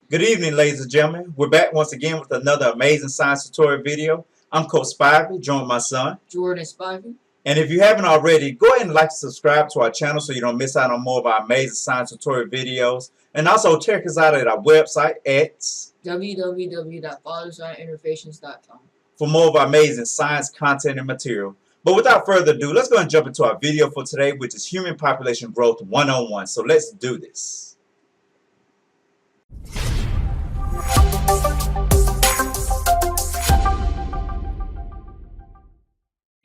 Good evening, ladies and gentlemen. We're back once again with another amazing science tutorial video. I'm Coach Spivey, joined with my son, Jordan Spivey. And if you haven't already, go ahead and like and subscribe to our channel so you don't miss out on more of our amazing science tutorial videos. And also check us out at our website at www.fathersoneinterfacients.com for more of our amazing science content and material. But without further ado, let's go and jump into our video for today, which is Human Population Growth 101. So let's do this.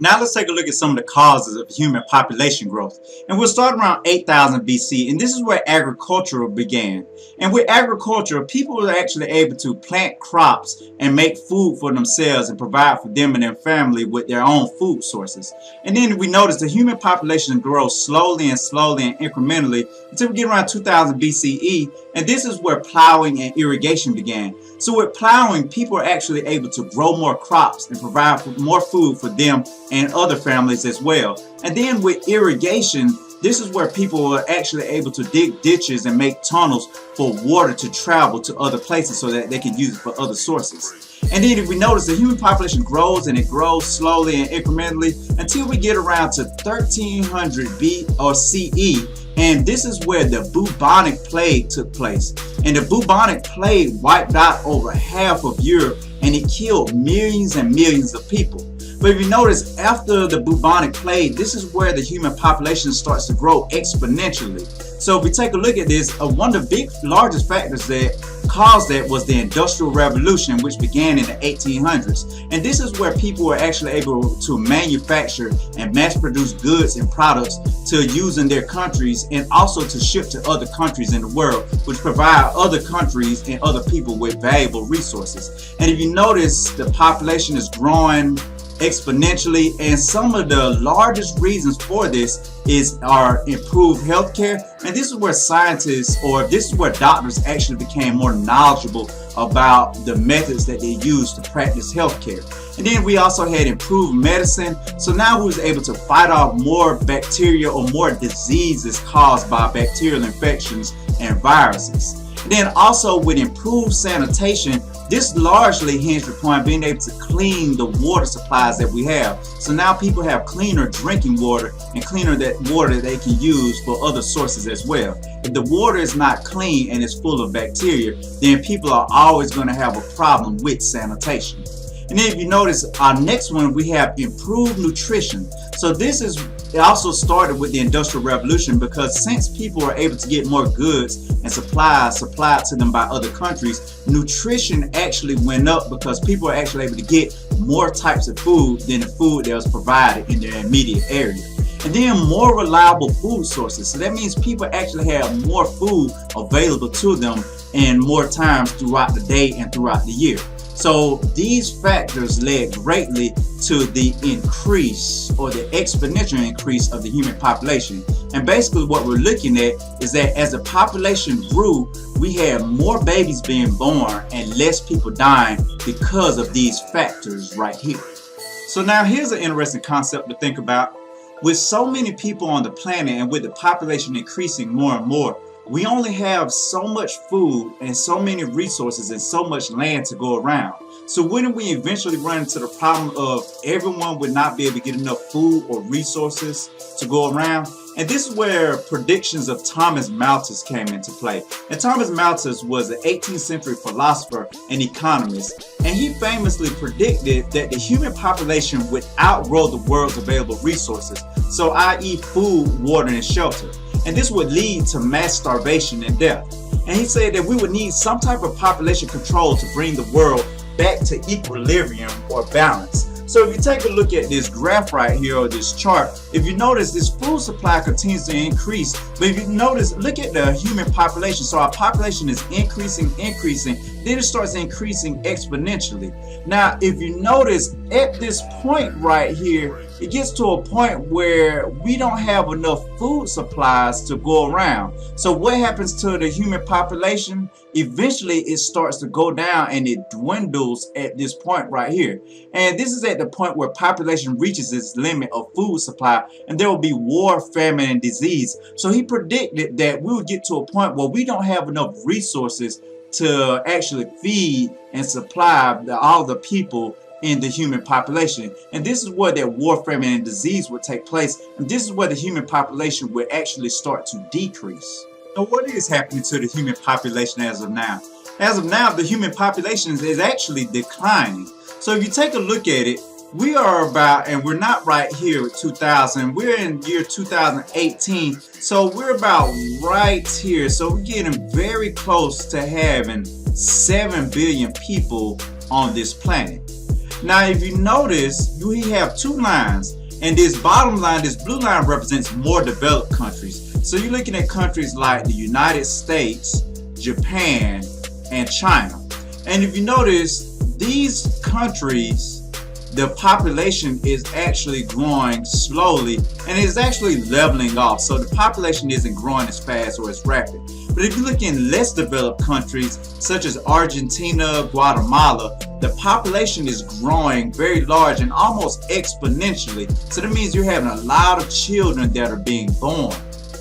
Now let's take a look at some of the causes of human population growth. And we'll start around 8000 BC, and this is where agriculture began. And with agriculture, people were actually able to plant crops and make food for themselves and provide for them and their family with their own food sources. And then we notice the human population grows slowly and incrementally until we get around 2000 BCE, and this is where plowing and irrigation began. So with plowing, people are actually able to grow more crops and provide more food for them and other families as well. And then with irrigation, this is where people are actually able to dig ditches and make tunnels for water to travel to other places so that they can use it for other sources. And then if we notice, the human population grows, and it grows slowly and incrementally until we get around to 1300 B or CE. And this is where the bubonic plague took place. And the bubonic plague wiped out over half of Europe, and it killed millions and millions of people. But if you notice, after the bubonic plague, this is where the human population starts to grow exponentially. So if we take a look at this, one of the largest factors that caused that was the Industrial Revolution, which began in the 1800s. And this is where people were actually able to manufacture and mass produce goods and products to use in their countries, and also to ship to other countries in the world, which provide other countries and other people with valuable resources. And if you notice, the population is growing exponentially, and some of the largest reasons for this is our improved healthcare. And this is where scientists, or this is where doctors actually became more knowledgeable about the methods that they use to practice healthcare. And then we also had improved medicine, so now we was able to fight off more bacteria or more diseases caused by bacterial infections and viruses. And then also with improved sanitation, this largely hinged upon being able to clean the water supplies that we have. So now people have cleaner drinking water and cleaner water that they can use for other sources as well. If the water is not clean and is full of bacteria, then people are always going to have a problem with sanitation. And then if you notice, our next one, we have improved nutrition. So it also started with the Industrial Revolution, because since people are able to get more goods and supplied to them by other countries, nutrition actually went up because people are actually able to get more types of food than the food that was provided in their immediate area. And then more reliable food sources. So that means people actually have more food available to them and more times throughout the day and throughout the year. So these factors led greatly to the increase, or the exponential increase, of the human population. And basically what we're looking at is that as the population grew, we had more babies being born and less people dying because of these factors right here. So now here's an interesting concept to think about. With so many people on the planet, and with the population increasing more and more, we only have so much food and so many resources and so much land to go around. So wouldn't we eventually run into the problem of everyone would not be able to get enough food or resources to go around? And this is where predictions of Thomas Malthus came into play. And Thomas Malthus was an 18th century philosopher and economist. And he famously predicted that the human population would outgrow the world's available resources. So i.e. food, water, and shelter. And this would lead to mass starvation and death. And he said that we would need some type of population control to bring the world back to equilibrium or balance. So if you take a look at this graph right here, or this chart, if you notice, this food supply continues to increase. But if you notice, look at the human population. So our population is increasing, then it starts increasing exponentially. Now, if you notice, at this point right here, it gets to a point where we don't have enough food supplies to go around. So what happens to the human population? Eventually it starts to go down, and it dwindles at this point right here. And this is at the point where population reaches its limit of food supply, and there will be war, famine, and disease. So he predicted that we would get to a point where we don't have enough resources to actually feed and supply all the people in the human population. And this is where that war, famine, and disease would take place. And this is where the human population would actually start to decrease. So what is happening to the human population as of now? As of now, the human population is actually declining. So if you take a look at it, we are about, and we're not right here at 2000, we're in year 2018. So we're about right here. So we're getting very close to having 7 billion people on this planet. Now, if you notice, we have two lines, and this bottom line, this blue line, represents more developed countries. So you're looking at countries like the United States, Japan, and China. And if you notice, these countries, the population is actually growing slowly and is actually leveling off. So the population isn't growing as fast or as rapid. But if you look in less developed countries such as Argentina, Guatemala, the population is growing very large and almost exponentially. So that means you're having a lot of children that are being born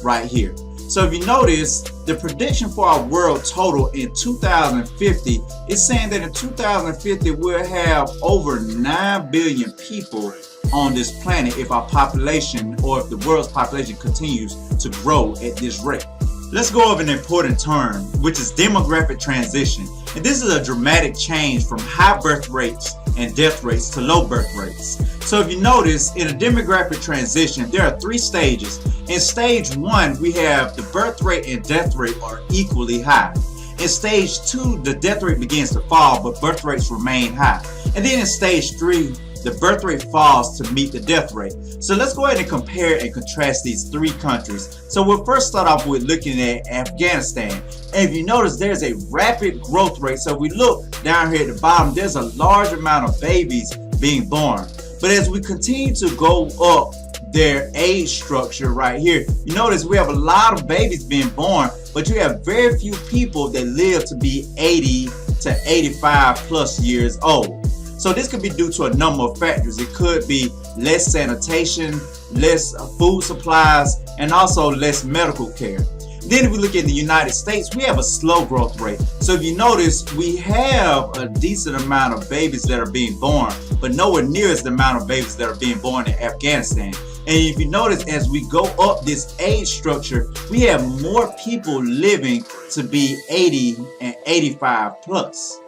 right here. So if you notice, the prediction for our world total in 2050 is saying that in 2050 we'll have over 9 billion people on this planet if our population, or if the world's population, continues to grow at this rate. Let's go over an important term, which is demographic transition. And this is a dramatic change from high birth rates and death rates to low birth rates. So if you notice, in a demographic transition, there are 3 stages. In stage 1, we have the birth rate and death rate are equally high. In stage 2, the death rate begins to fall, but birth rates remain high. And then in stage 3, the birth rate falls to meet the death rate. So let's go ahead and compare and contrast these 3 countries. So we'll first start off with looking at Afghanistan. And if you notice, there's a rapid growth rate. So if we look down here at the bottom, there's a large amount of babies being born. But as we continue to go up their age structure right here, you notice we have a lot of babies being born, but you have very few people that live to be 80 to 85 plus years old. So this could be due to a number of factors. It could be less sanitation, less food supplies, and also less medical care. Then if we look at the United States, we have a slow growth rate. So if you notice, we have a decent amount of babies that are being born, but nowhere near as the amount of babies that are being born in Afghanistan. And if you notice, as we go up this age structure, we have more people living to be 80 and 85 plus.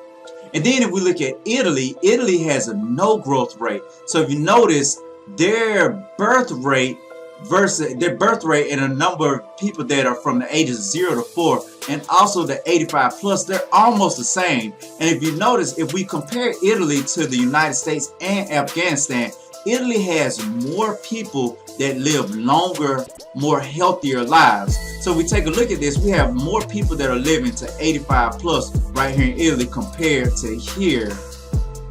And then if we look at Italy, Italy has a no growth rate. So if you notice, their birth rate and a number of people that are from the ages 0 to 4 and also the 85 plus, they're almost the same. And if you notice, if we compare Italy to the United States and Afghanistan, Italy has more people that live longer, more healthier lives. So if we take a look at this, we have more people that are living to 85 plus right here in Italy compared to here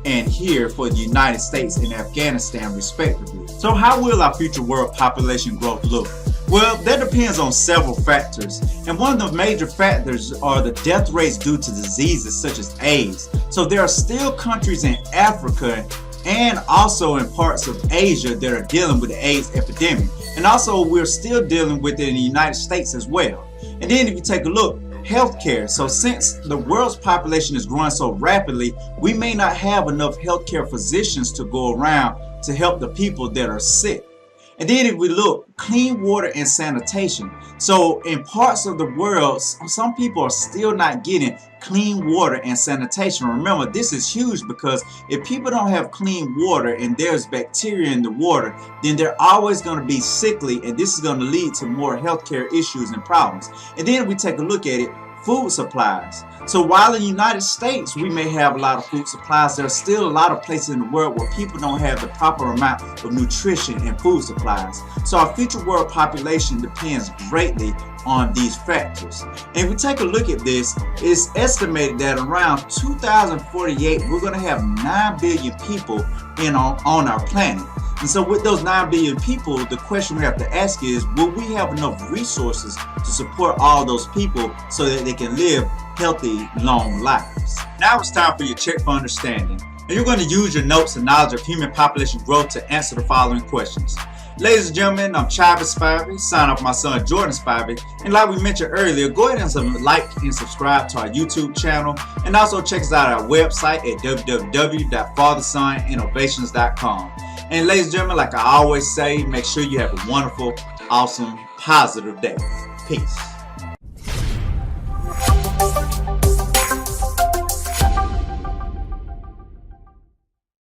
and here for the United States and Afghanistan respectively. So how will our future world population growth look? Well, that depends on several factors, and one of the major factors are the death rates due to diseases such as AIDS. So there are still countries in Africa and also in parts of Asia that are dealing with the AIDS epidemic, and also we're still dealing with it in the United States as well. And then if you take a look, healthcare. So since the world's population is growing so rapidly, we may not have enough healthcare physicians to go around to help the people that are sick. And then if we look, clean water and sanitation. So in parts of the world, some people are still not getting clean water and sanitation. Remember, this is huge because if people don't have clean water and there's bacteria in the water, then they're always going to be sickly, and this is going to lead to more healthcare issues and problems. And then if we take a look at it, food supplies. So while in the United States we may have a lot of food supplies, there are still a lot of places in the world where people don't have the proper amount of nutrition and food supplies. So our future world population depends greatly on these factors. And if we take a look at this, it's estimated that around 2048 we're going to have 9 billion people on our planet. And so with those 9 billion people, the question we have to ask is, will we have enough resources to support all those people so that they can live healthy, long lives? Now it's time for your check for understanding. And you're going to use your notes and knowledge of human population growth to answer the following questions. Ladies and gentlemen, I'm Travis Spivey, sign off my son Jordan Spivey, and like we mentioned earlier, go ahead and like and subscribe to our YouTube channel, and also check us out at our website at www.fathersoninnovations.com. And ladies and gentlemen, like I always say, make sure you have a wonderful, awesome, positive day. Peace.